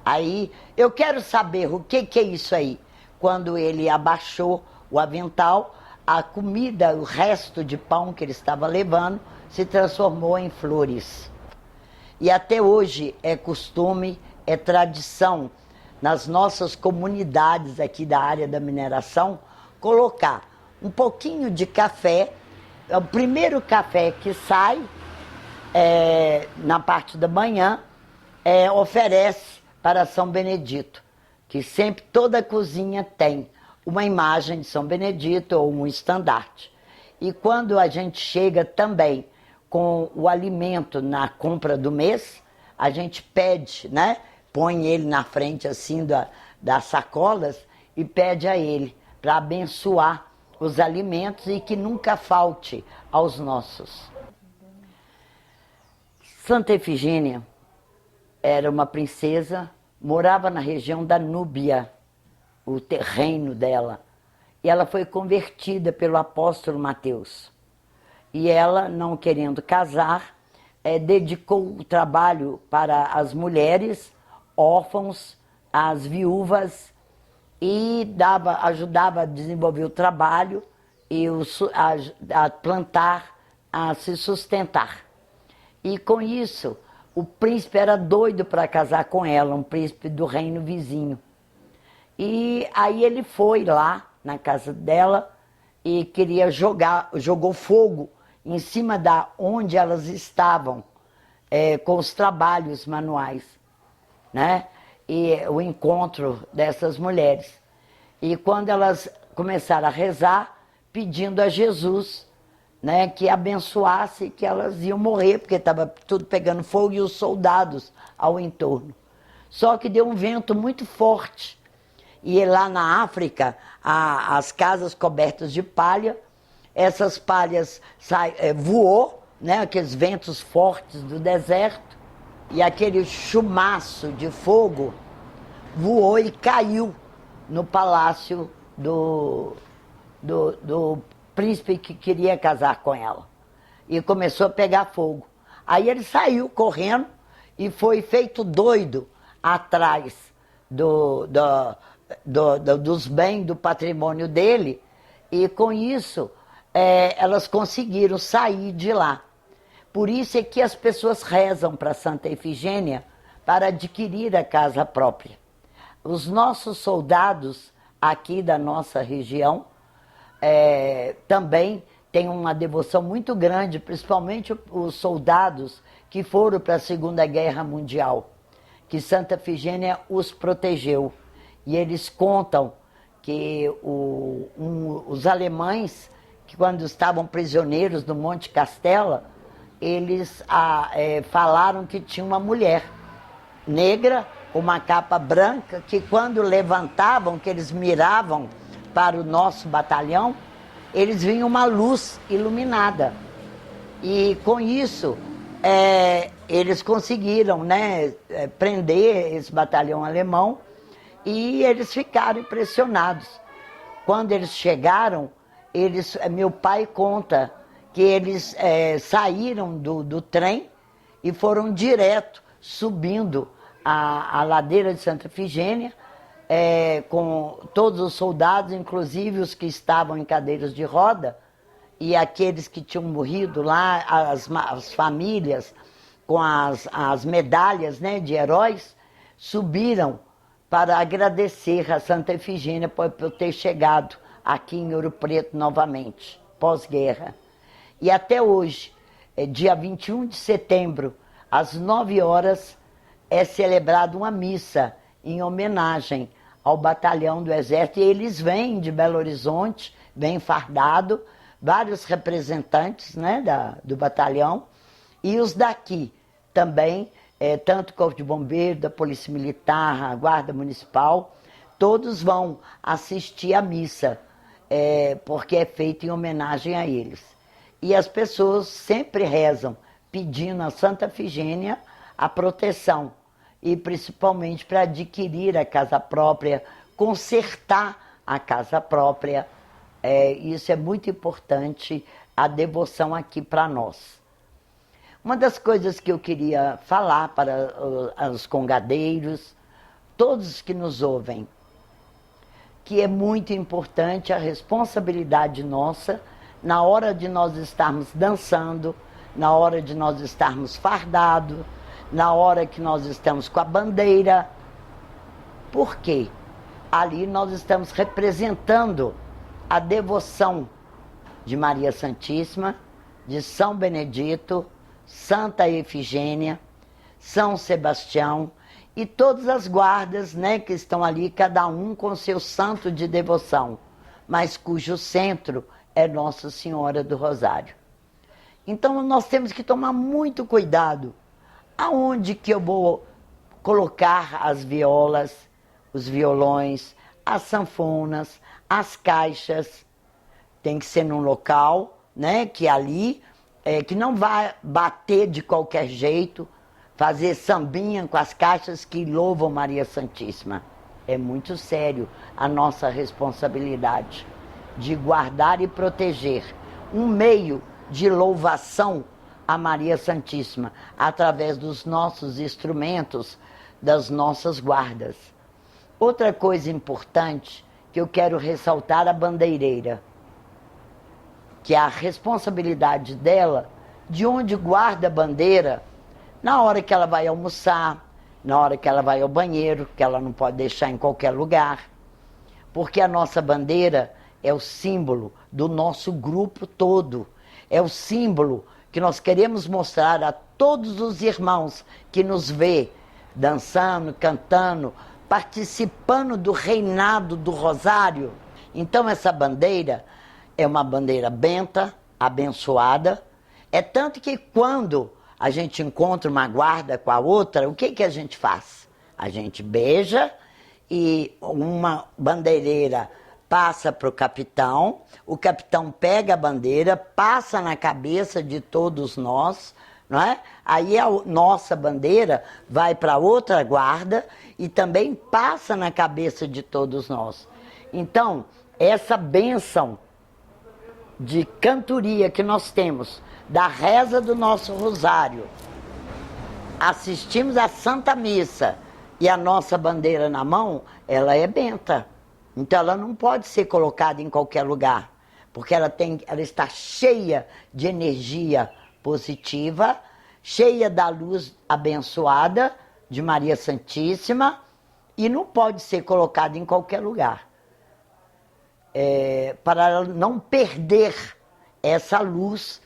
S2: Aí, eu quero saber o que é isso aí. Quando ele abaixou o avental, a comida, o resto de pão que ele estava levando, se transformou em flores. E até hoje é costume, é tradição, nas nossas comunidades aqui da área da mineração, colocar um pouquinho de café, o primeiro café que sai, na parte da manhã, oferece para São Benedito, que sempre toda cozinha tem uma imagem de São Benedito ou um estandarte. E quando a gente chega também com o alimento na compra do mês, a gente pede, né? Põe ele na frente assim das sacolas e pede a ele para abençoar os alimentos e que nunca falte aos nossos. Santa Efigênia era uma princesa, morava na região da Núbia, o terreno dela, e ela foi convertida pelo apóstolo Mateus. E ela, não querendo casar, dedicou o trabalho para as mulheres, órfãos, as viúvas, e ajudava a desenvolver o trabalho e a plantar, a se sustentar. E com isso, o príncipe era doido para casar com ela, um príncipe do reino vizinho. E aí ele foi lá na casa dela e jogou fogo em cima da onde elas estavam, com os trabalhos manuais, né? E o encontro dessas mulheres. E quando elas começaram a rezar, pedindo a Jesus, né, que abençoasse, que elas iam morrer, porque estava tudo pegando fogo e os soldados ao entorno. Só que deu um vento muito forte. E lá na África, as casas cobertas de palha, essas palhas voou, né, aqueles ventos fortes do deserto, e aquele chumaço de fogo voou e caiu no palácio do príncipe que queria casar com ela. E começou a pegar fogo. Aí ele saiu correndo e foi feito doido atrás dos bens, do patrimônio dele, e com isso elas conseguiram sair de lá. Por isso é que as pessoas rezam para Santa Efigênia para adquirir a casa própria. Os nossos soldados aqui da nossa região também têm uma devoção muito grande, principalmente os soldados que foram para a Segunda Guerra Mundial, que Santa Efigênia os protegeu. E eles contam que os alemães, que quando estavam prisioneiros no Monte Castela, eles falaram que tinha uma mulher negra, com uma capa branca, que quando levantavam, que eles miravam para o nosso batalhão, eles viam uma luz iluminada. E com isso, eles conseguiram, né, prender esse batalhão alemão, e eles ficaram impressionados. Quando eles chegaram, meu pai conta que eles saíram do trem e foram direto, subindo a ladeira de Santa Efigênia, com todos os soldados, inclusive os que estavam em cadeiras de roda, e aqueles que tinham morrido lá, as famílias com as medalhas, né, de heróis, subiram para agradecer a Santa Efigênia por ter chegado aqui em Ouro Preto novamente, pós-guerra. E até hoje, dia 21 de setembro, às 9 horas, é celebrada uma missa em homenagem ao batalhão do Exército. E eles vêm de Belo Horizonte, vêm fardado, vários representantes, né, do batalhão, e os daqui também tanto o Corpo de Bombeiro, da Polícia Militar, a Guarda Municipal, todos vão assistir à missa, porque é feito em homenagem a eles. E as pessoas sempre rezam, pedindo a Santa Efigênia a proteção, e principalmente para adquirir a casa própria, consertar a casa própria. Isso é muito importante, a devoção aqui para nós. Uma das coisas que eu queria falar para os congadeiros, todos que nos ouvem, que é muito importante a responsabilidade nossa na hora de nós estarmos dançando, na hora de nós estarmos fardados, na hora que nós estamos com a bandeira. Por quê? Ali nós estamos representando a devoção de Maria Santíssima, de São Benedito, Santa Efigênia, São Sebastião e todas as guardas, né, que estão ali, cada um com seu santo de devoção, mas cujo centro é Nossa Senhora do Rosário. Então nós temos que tomar muito cuidado. Aonde que eu vou colocar as violas, os violões, as sanfonas, as caixas? Tem que ser num local, né, que ali, que não vai bater de qualquer jeito, fazer sambinha com as caixas que louvam Maria Santíssima. É muito sério a nossa responsabilidade de guardar e proteger um meio de louvação a Maria Santíssima, através dos nossos instrumentos, das nossas guardas. Outra coisa importante que eu quero ressaltar, a bandeireira, que é a responsabilidade dela, de onde guarda a bandeira, na hora que ela vai almoçar, na hora que ela vai ao banheiro, que ela não pode deixar em qualquer lugar, porque a nossa bandeira é o símbolo do nosso grupo todo, é o símbolo que nós queremos mostrar a todos os irmãos que nos vê dançando, cantando, participando do reinado do Rosário. Então essa bandeira é uma bandeira benta, abençoada. É tanto que quando a gente encontra uma guarda com a outra, o que a gente faz? A gente beija e uma bandeireira passa para o capitão pega a bandeira, passa na cabeça de todos nós, não é? Aí a nossa bandeira vai para outra guarda e também passa na cabeça de todos nós. Então, essa bênção de cantoria que nós temos, da reza do nosso rosário, assistimos à Santa Missa e a nossa bandeira na mão, ela é benta. Então ela não pode ser colocada em qualquer lugar, porque ela está cheia de energia positiva, cheia da luz abençoada de Maria Santíssima, e não pode ser colocada em qualquer lugar. Para ela não perder essa luz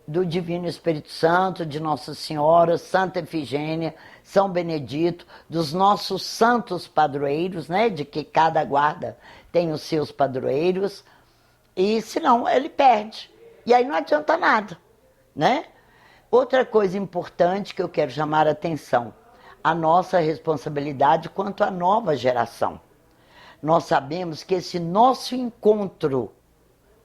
S2: do Divino Espírito Santo, de Nossa Senhora, Santa Efigênia, São Benedito, dos nossos santos padroeiros, né, de que cada guarda tem os seus padroeiros, e senão ele perde. E aí não adianta nada, né? Outra coisa importante que eu quero chamar a atenção, a nossa responsabilidade quanto à nova geração. Nós sabemos que esse nosso encontro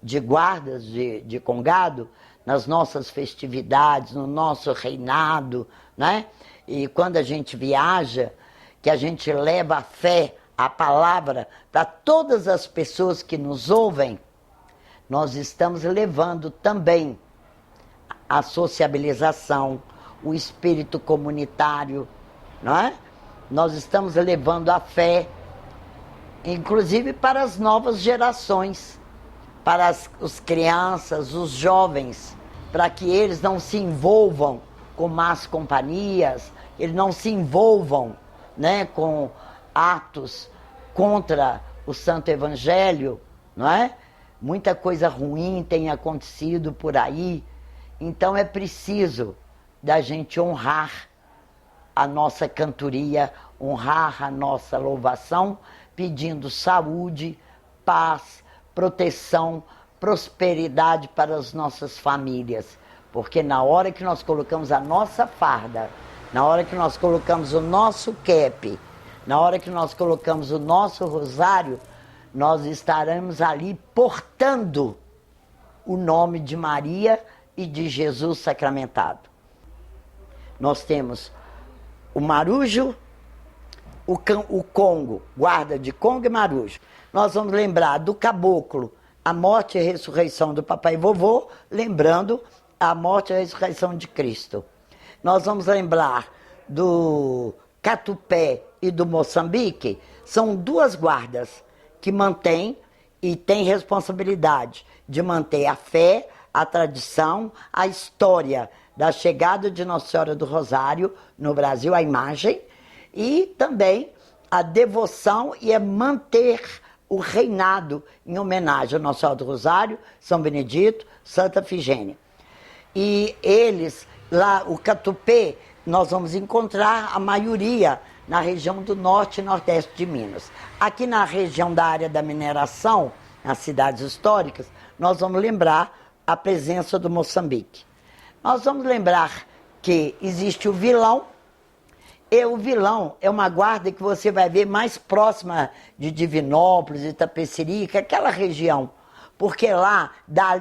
S2: de guardas de congado, nas nossas festividades, no nosso reinado, né? E quando a gente viaja, que a gente leva a fé, a palavra, para todas as pessoas que nos ouvem, nós estamos levando também a sociabilização, o espírito comunitário, não é? Nós estamos levando a fé, inclusive para as novas gerações, para as crianças, os jovens, para que eles não se envolvam com más companhias, eles não se envolvam, né, com atos contra o Santo Evangelho, não é? Muita coisa ruim tem acontecido por aí, então é preciso da gente honrar a nossa cantoria, honrar a nossa louvação, pedindo saúde, paz, proteção, prosperidade para as nossas famílias. Porque na hora que nós colocamos a nossa farda, na hora que nós colocamos o nosso cap, na hora que nós colocamos o nosso rosário, nós estaremos ali portando o nome de Maria e de Jesus sacramentado. Nós temos o marujo, o Congo, guarda de Congo e marujo. Nós vamos lembrar do caboclo, a morte e a ressurreição do papai e vovô, lembrando a morte e a ressurreição de Cristo. Nós vamos lembrar do Catupé e do Moçambique, são duas guardas que mantêm e têm responsabilidade de manter a fé, a tradição, a história da chegada de Nossa Senhora do Rosário no Brasil, a imagem, e também a devoção e manter o reinado em homenagem a Nossa Senhora do Rosário, São Benedito, Santa Efigênia. E eles, lá, o Catupê, nós vamos encontrar a maioria na região do norte e nordeste de Minas. Aqui na região da área da mineração, nas cidades históricas, nós vamos lembrar a presença do Moçambique. Nós vamos lembrar que existe o vilão, e o vilão é uma guarda que você vai ver mais próxima de Divinópolis, Itapecerica, aquela região. Porque lá,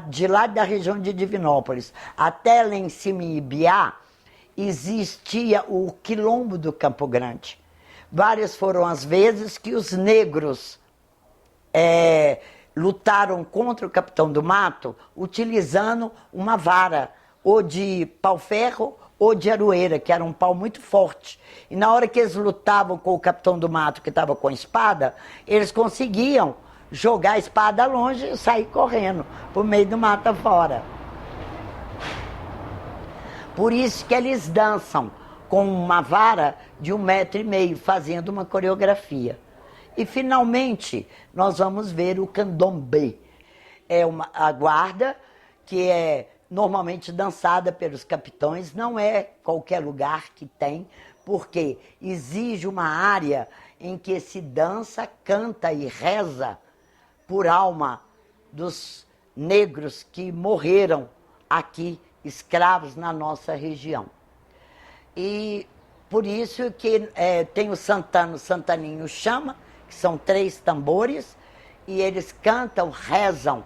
S2: de lá da região de Divinópolis até lá em cima em Ibiá, existia o quilombo do Campo Grande. Várias foram as vezes que os negros lutaram contra o Capitão do Mato utilizando uma vara, ou de pau-ferro ou de aroeira, que era um pau muito forte. E na hora que eles lutavam com o Capitão do Mato, que estava com a espada, eles conseguiam jogar a espada longe e sair correndo por meio do mato fora. Por isso que eles dançam com uma vara de 1,5 m, fazendo uma coreografia. E finalmente nós vamos ver o candomblé. É a guarda que é normalmente dançada pelos capitães, não é qualquer lugar que tem, porque exige uma área em que se dança, canta e reza por alma dos negros que morreram aqui, escravos na nossa região. E por isso que tem o Santaninho Chama, que são 3 tambores, e eles cantam, rezam,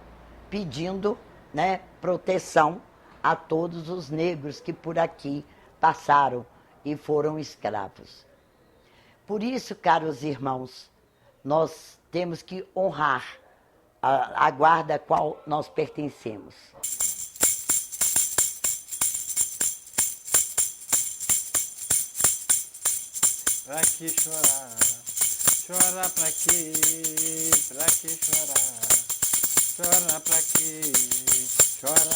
S2: pedindo, né, proteção a todos os negros que por aqui passaram e foram escravos. Por isso, caros irmãos, nós temos que honrar a guarda a qual nós pertencemos.
S4: Pra que chorar? Chorar pra quê? Pra que chorar? Chorar pra quê? Chorar